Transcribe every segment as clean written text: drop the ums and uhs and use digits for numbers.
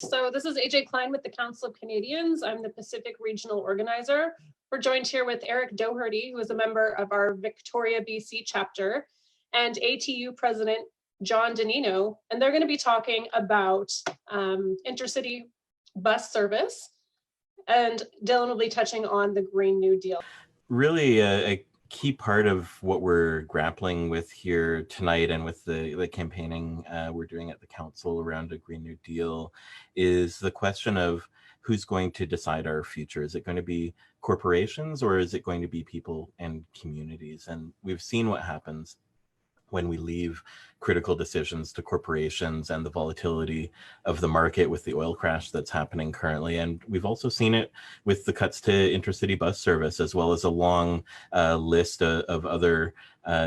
So this is AJ Klein with the Council of Canadians. I'm the Pacific Regional Organizer. We're joined here with Eric Doherty, who is a member of our Victoria, BC chapter, and ATU President John Danino, and they're going to be talking about intercity bus service, and Dylan will be touching on the Green New Deal. Really a key part of what we're grappling with here tonight and with the campaigning we're doing at the council around a Green New Deal is the question of who's going to decide our future. Is it going to be corporations or is it going to be people and communities? And we've seen what happens when we leave critical decisions to corporations and the volatility of the market with the oil crash that's happening currently. And we've also seen it with the cuts to intercity bus service, as well as a long list of other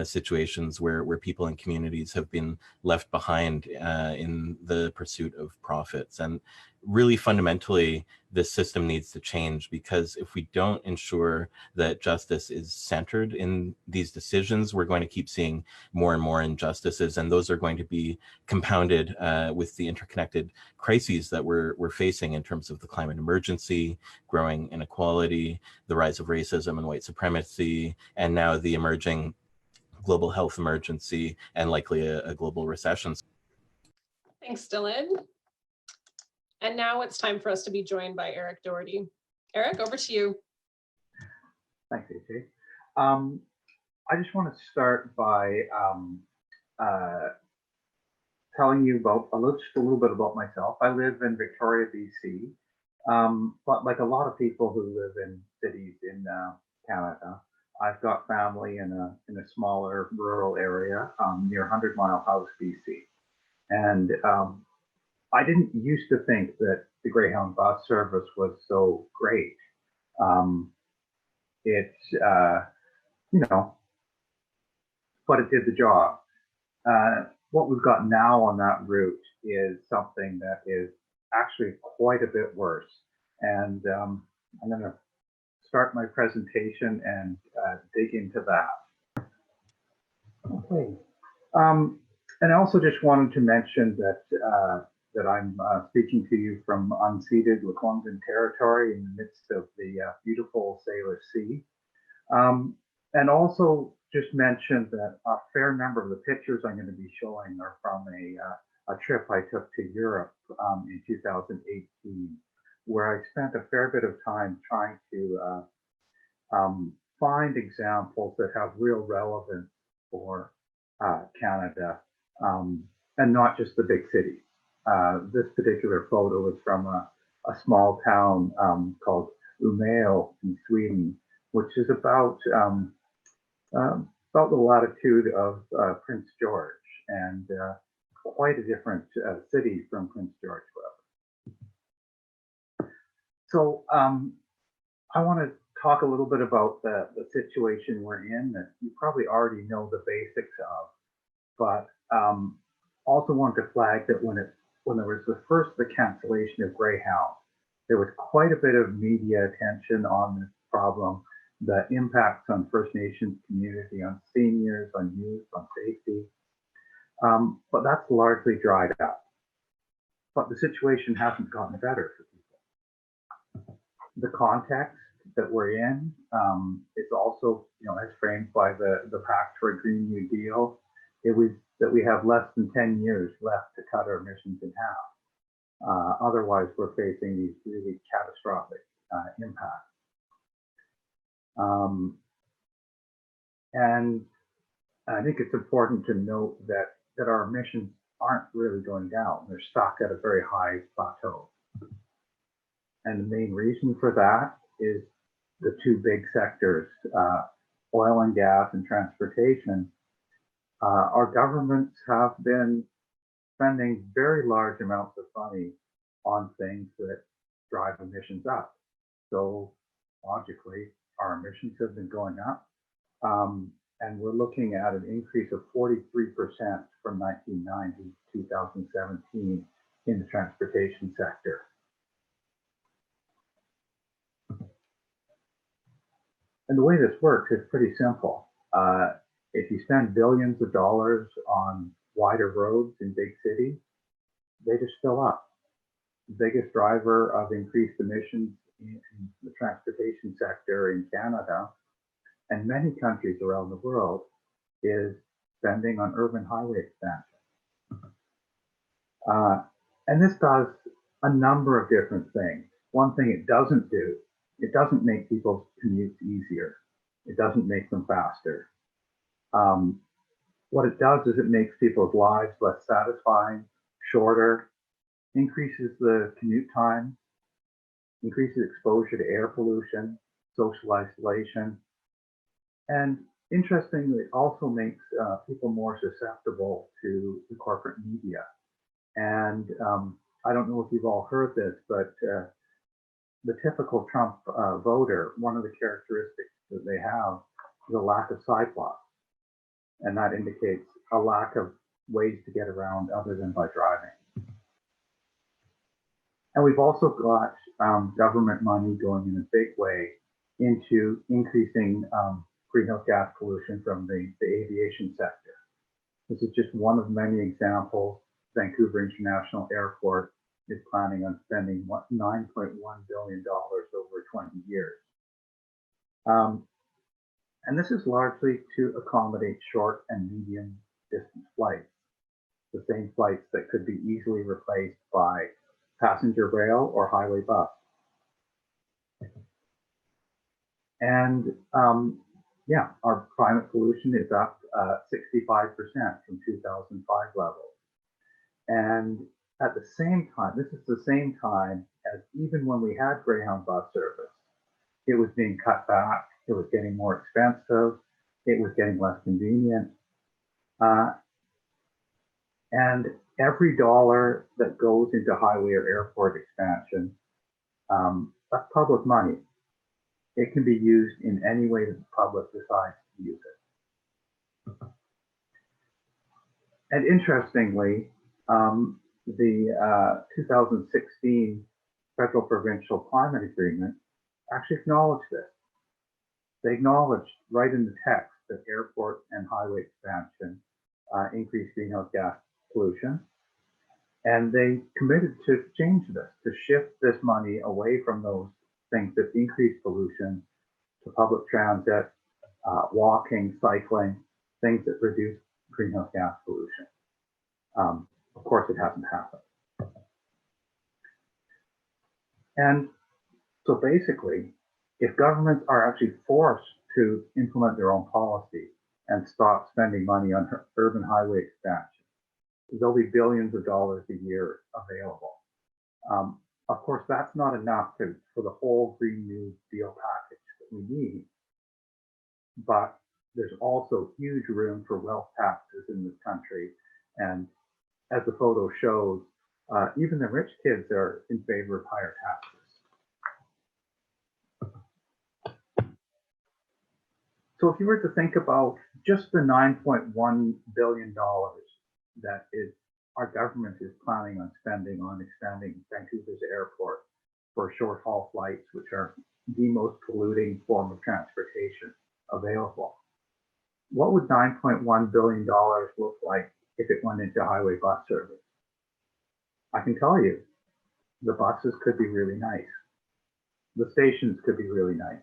situations where people and communities have been left behind in the pursuit of profits. And really fundamentally, this system needs to change, because if we don't ensure that justice is centered in these decisions, we're going to keep seeing more and more injustices, and those are going to be compounded with the interconnected crises that we're facing in terms of the climate emergency, growing inequality, the rise of racism and white supremacy, and now the emerging global health emergency and likely a global recession. Thanks, Dylan. And now it's time for us to be joined by Eric Doherty. Eric, over to you. Thanks, AJ. I just want to start by telling you about just a little bit about myself. I live in Victoria, BC, but like a lot of people who live in cities in Canada, I've got family in a smaller rural area near 100 Mile House, BC, and I didn't used to think that the Greyhound bus service was so great. But it did the job. What we've got now on that route is something that is actually quite a bit worse. And I'm going to start my presentation and dig into that. Okay. And I also just wanted to mention that that I'm speaking to you from unceded Lekwungen territory in the midst of the beautiful Salish Sea. And also just mention that a fair number of the pictures I'm going to be showing are from a trip I took to Europe in 2018, where I spent a fair bit of time trying to find examples that have real relevance for Canada, and not just the big cities. This particular photo is from a small town called Umeå in Sweden, which is about the latitude of Prince George, and quite a different city from Prince George, however. So I want to talk a little bit about the situation we're in that you probably already know the basics of, but also want to flag that when there was the cancellation of Greyhound, there was quite a bit of media attention on this problem, the impacts on First Nations community, on seniors, on youth, on safety. But that's largely dried up. But the situation hasn't gotten better for people. The context that we're in is also, as framed by the Pact for a Green New Deal. It was that we have less than 10 years left to cut our emissions in half. Otherwise, we're facing these really catastrophic impacts. And I think it's important to note that our emissions aren't really going down. They're stuck at a very high plateau. And the main reason for that is the two big sectors, oil and gas and transportation. Our governments have been spending very large amounts of money on things that drive emissions up. So logically, our emissions have been going up. And we're looking at an increase of 43% from 1990 to 2017 in the transportation sector. And the way this works is pretty simple. If you spend billions of dollars on wider roads in big cities, they just fill up. biggest driver of increased emissions in the transportation sector in Canada and many countries around the world is spending on urban highway expansion. And this does a number of different things. One thing it doesn't do, it doesn't make people's commutes easier. It doesn't make them faster. What it does is it makes people's lives less satisfying, shorter, increases the commute time, increases exposure to air pollution, social isolation, and interestingly, it also makes people more susceptible to the corporate media. And I don't know if you've all heard this, but the typical Trump voter, one of the characteristics that they have is a lack of sidewalks. And that indicates a lack of ways to get around other than by driving. And we've also got government money going in a big way into increasing greenhouse gas pollution from the aviation sector. This is just one of many examples. Vancouver International Airport is planning on spending $9.1 billion over 20 years. And this is largely to accommodate short and medium distance flights, the same flights that could be easily replaced by passenger rail or highway bus. And yeah, our climate pollution is up 65% from 2005 levels. And at the same time, this is the same time as even when we had Greyhound bus service, it was being cut back, it was getting more expensive, it was getting less convenient. And every dollar that goes into highway or airport expansion, that's public money. It can be used in any way that the public decides to use it. And interestingly, the 2016 Federal Provincial Climate Agreement actually acknowledged this. They acknowledged right in the text that airport and highway expansion increase greenhouse gas pollution. And they committed to change this, to shift this money away from those things that increase pollution to public transit, walking, cycling, things that reduce greenhouse gas pollution. Of course, it hasn't happened. And so basically, if governments are actually forced to implement their own policy and stop spending money on urban highway expansion, there'll be billions of dollars a year available. Of course, that's not enough for the whole Green New Deal package that we need, but there's also huge room for wealth taxes in this country. And as the photo shows, even the rich kids are in favor of higher taxes. So if you were to think about just the $9.1 billion that our government is planning on spending on expanding Vancouver's airport for short haul flights, which are the most polluting form of transportation available, what would $9.1 billion look like if it went into highway bus service? I can tell you, the buses could be really nice. The stations could be really nice.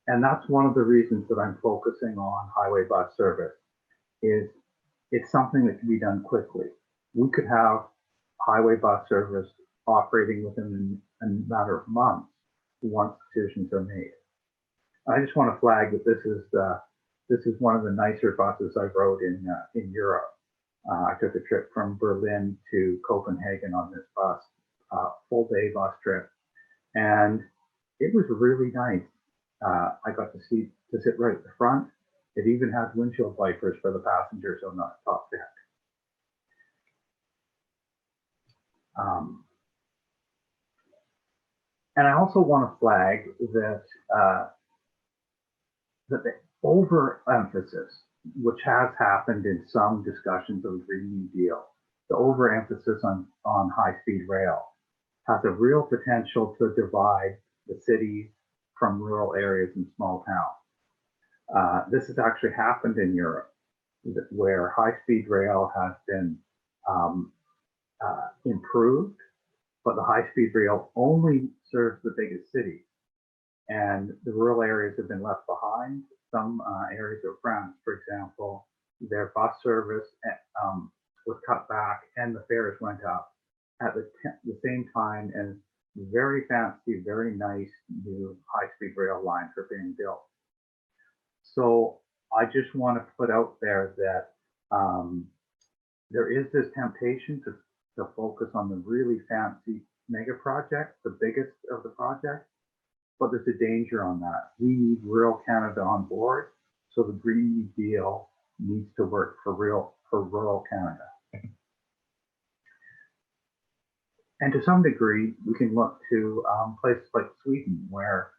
And that's one of the reasons that I'm focusing on highway bus service, is it's something that can be done quickly. We could have highway bus service operating within a matter of months once decisions are made. I just want to flag that this is one of the nicer buses I rode in Europe. I took a trip from Berlin to Copenhagen on this bus, full day bus trip, and it was really nice. I got to sit right at the front. It even had windshield wipers for the passengers on the top deck. And I also want to flag that that the overemphasis, which has happened in some discussions of the Green New Deal, the overemphasis on high-speed rail has a real potential to divide the cities from rural areas and small towns. This has actually happened in Europe, where high-speed rail has been improved, but the high-speed rail only serves the biggest cities, and the rural areas have been left behind. Some areas of France, for example, their bus service was cut back and the fares went up at the same time as very fancy, very nice new high-speed rail lines are being built. So I just want to put out there that there is this temptation to focus on the really fancy mega projects, the biggest of the projects, but there's a danger on that. We need rural Canada on board, so the Green New Deal needs to work for rural Canada. And to some degree, we can look to places like Sweden, where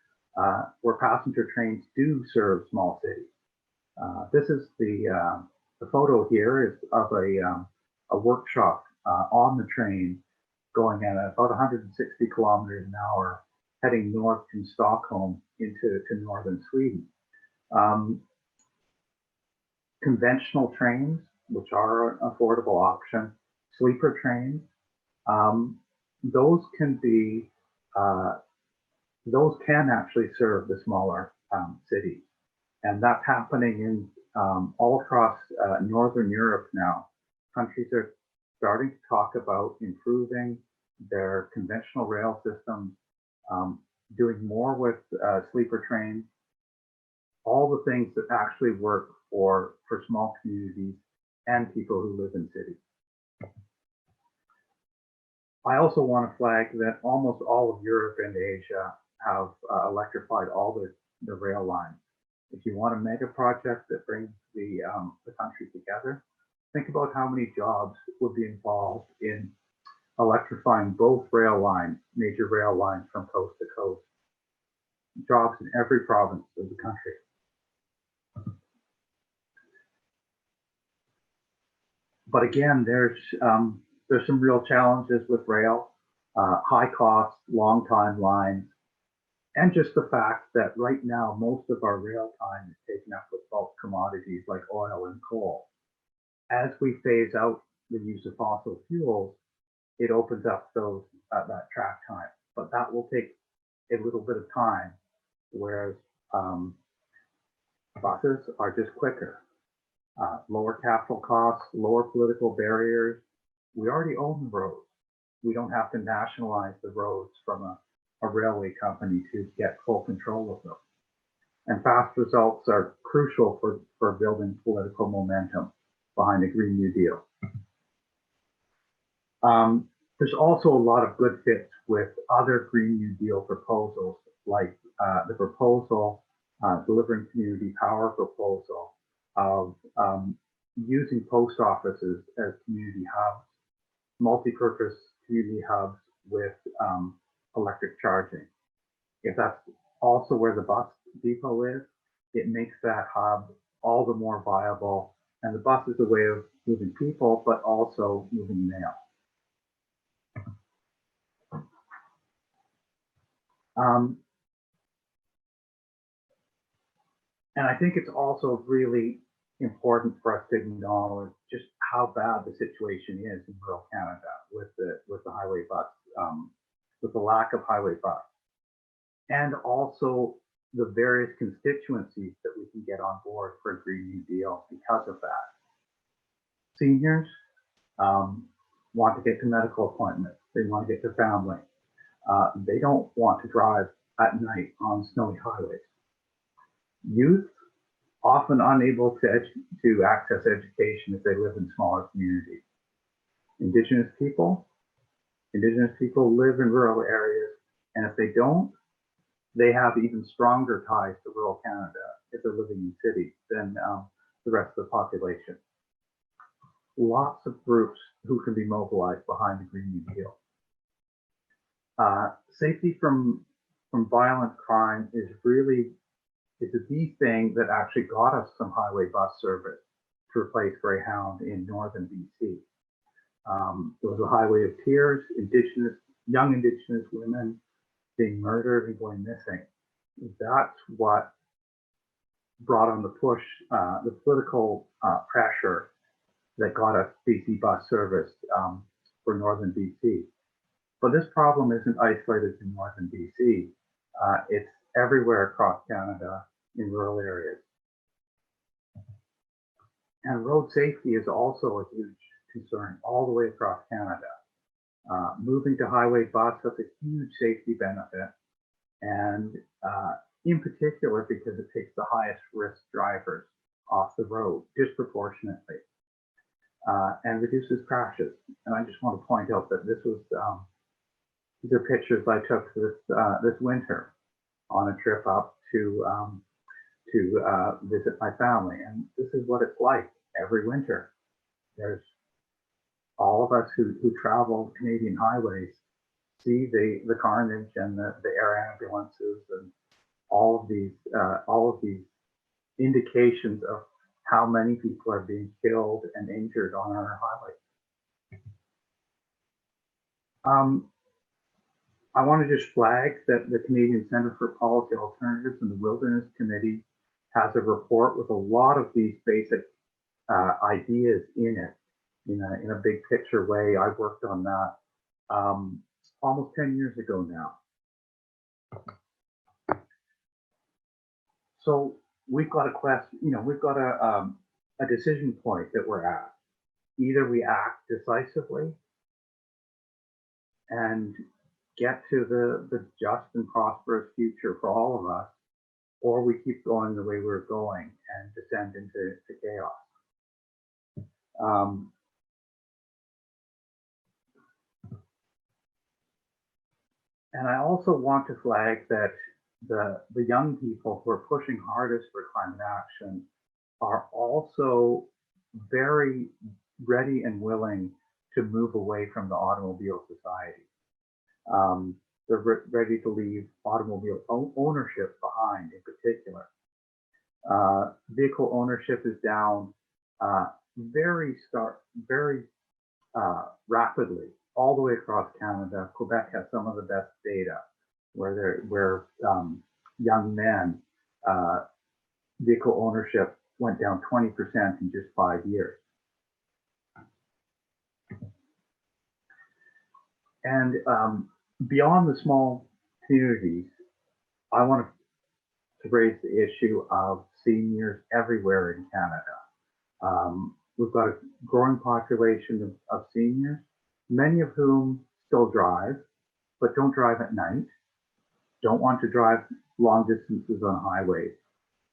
passenger trains do serve small cities. This is the photo here is of a workshop on the train going at about 160 kilometers an hour, heading north from Stockholm to northern Sweden. Conventional trains, which are an affordable option, sleeper trains, those can actually serve the smaller cities, and that's happening in all across Northern Europe now. Countries are starting to talk about improving their conventional rail systems, doing more with sleeper trains, all the things that actually work for small communities and people who live in cities. I also want to flag that almost all of Europe and Asia have electrified all the rail lines. If you want a mega project that brings the country together, think about how many jobs would be involved in electrifying both rail lines, major rail lines from coast to coast. Jobs in every province of the country. But again, there's some real challenges with rail, high costs, long timelines, and just the fact that right now most of our rail time is taken up with bulk commodities like oil and coal. As we phase out the use of fossil fuels, it opens up that track time, but that will take a little bit of time, whereas buses are just quicker. Lower capital costs, lower political barriers. We already own the roads. We don't have to nationalize the roads from a railway company to get full control of them. And fast results are crucial for building political momentum behind the Green New Deal. There's also a lot of good fits with other Green New Deal proposals, like the proposal, Delivering Community Power proposal of using post offices as community hubs, multi-purpose community hubs with electric charging. If that's also where the bus depot is, it makes that hub all the more viable. And the bus is a way of moving people, but also moving mail. And I think it's also really important for us to acknowledge just how bad the situation is in rural Canada with the highway bus, with the lack of highway bus, and also the various constituencies that we can get on board for a Green New Deal because of that. Seniors want to get to medical appointments. They want to get to family. They don't want to drive at night on snowy highways. Youth, often unable to access education if they live in smaller communities. Indigenous people live in rural areas, and if they don't, they have even stronger ties to rural Canada if they're living in cities than the rest of the population. Lots of groups who can be mobilized behind the Green New Deal. Safety from violent crime is the thing that actually got us some highway bus service to replace Greyhound in northern BC. It was a highway of tears, young Indigenous women being murdered and going missing. That's what brought on the push, the political pressure that got us BC bus service for northern BC. But this problem isn't isolated to northern BC. It's everywhere across Canada in rural areas. And road safety is also a huge concern all the way across Canada. Moving to highway bus has a huge safety benefit, and in particular because it takes the highest risk drivers off the road disproportionately and reduces crashes. And I just want to point out that this was these are pictures I took this winter on a trip up to visit my family, and this is what it's like every winter. There's all of us who travel Canadian highways see the carnage and the air ambulances and all of these indications of how many people are being killed and injured on our highways. I want to just flag that the Canadian Centre for Policy Alternatives and the Wilderness Committee has a report with a lot of these basic ideas in it, in a big picture way. I worked on that almost 10 years ago now. So we've got a question, we've got a decision point that we're at. Either we act decisively and get to the just and prosperous future for all of us, or we keep going the way we're going and descend into chaos. And I also want to flag that the young people who are pushing hardest for climate action are also very ready and willing to move away from the automobile society. They're ready to leave automobile ownership behind in particular. Vehicle ownership is down very rapidly all the way across Canada. Quebec has some of the best data where young men, vehicle ownership went down 20% in just 5 years. And beyond the small communities, I want to raise the issue of seniors everywhere in Canada. We've got a growing population of seniors, many of whom still drive, but don't drive at night, don't want to drive long distances on highways,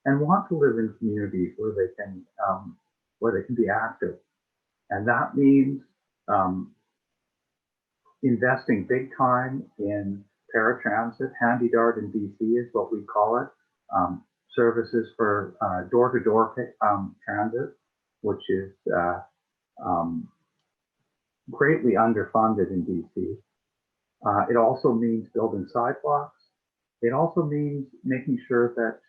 and want to live in communities where they can be active. And that means investing big time in paratransit. Handy Dart in BC is what we call it. Services for door-to-door transit, which is greatly underfunded in BC. It also means building sidewalks. It also means making sure that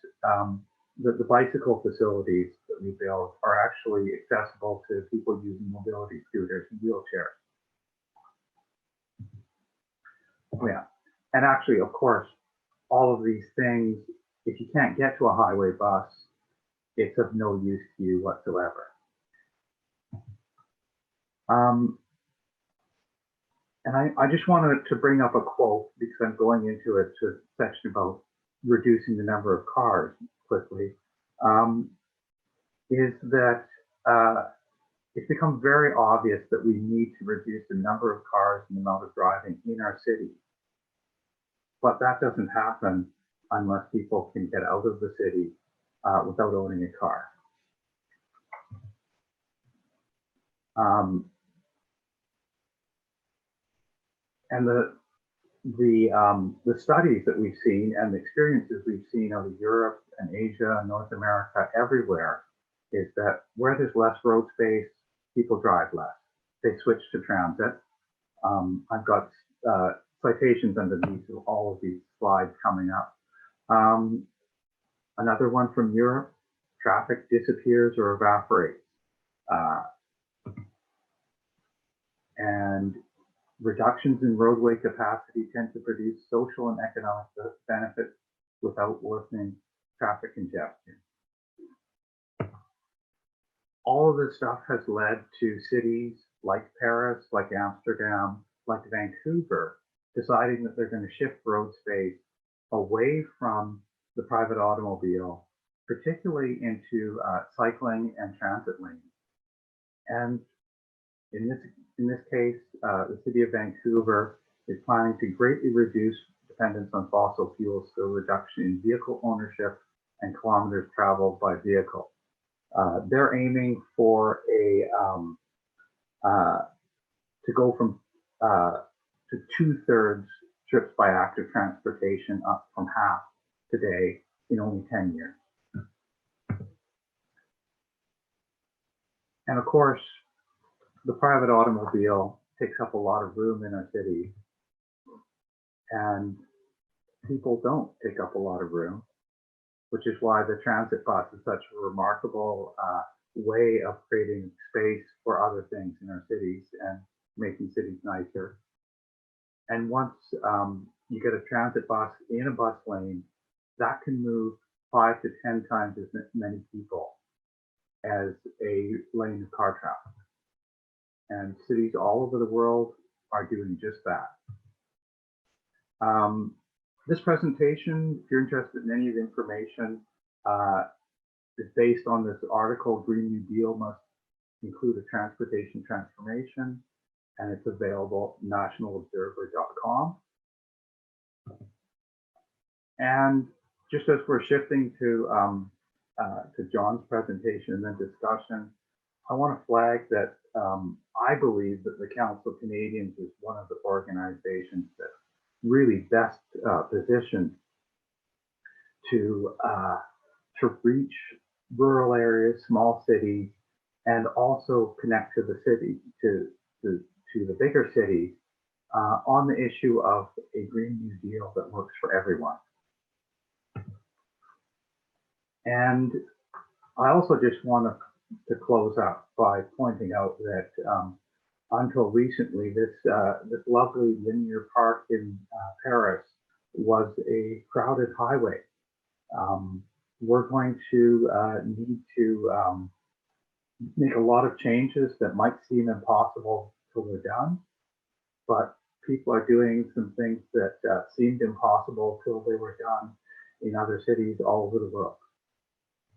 the bicycle facilities that we build are actually accessible to people using mobility scooters and wheelchairs. Yeah, and actually, of course, all of these things, if you can't get to a highway bus, it's of no use to you whatsoever. And I just wanted to bring up a quote because I'm going into a section about reducing the number of cars quickly, is that it's become very obvious that we need to reduce the number of cars and the amount of driving in our cities. But that doesn't happen unless people can get out of the city without owning a car. And the studies that we've seen and the experiences we've seen out of Europe and Asia and North America, everywhere, is that where there's less road space, people drive less. They switch to transit. I've got citations underneath all of these slides coming up. Another one from Europe, traffic disappears or evaporates. And reductions in roadway capacity tend to produce social and economic benefits without worsening traffic congestion. All of this stuff has led to cities like Paris, like Amsterdam, like Vancouver, deciding that they're going to shift road space away from the private automobile, particularly into cycling and transit lanes. And in this case, the city of Vancouver is planning to greatly reduce dependence on fossil fuels through a reduction in vehicle ownership and kilometers traveled by vehicle. They're aiming for to go from to 2/3 trips by active transportation, up from half today in only 10 years. And of course, the private automobile takes up a lot of room in our city, and people don't take up a lot of room, which is why the transit bus is such a remarkable way of creating space for other things in our cities and making cities nicer. And once you get a transit bus in a bus lane, that can move 5 to 10 times as many people as a lane of car traffic. And cities all over the world are doing just that. This presentation, if you're interested in any of the information, is based on this article, Green New Deal Must Include a Transportation Transformation, and it's available at nationalobserver.com. And just as we're shifting to John's presentation and then discussion, I want to flag that I believe that the Council of Canadians is one of the organizations that really best positioned to reach rural areas, small cities, and also connect to the city, to the bigger cities on the issue of a Green New Deal that works for everyone. And I also just want to close up by pointing out that until recently, this lovely linear park in Paris was a crowded highway. We're going to need to make a lot of changes that might seem impossible till they're done, but people are doing some things that seemed impossible till they were done in other cities all over the world.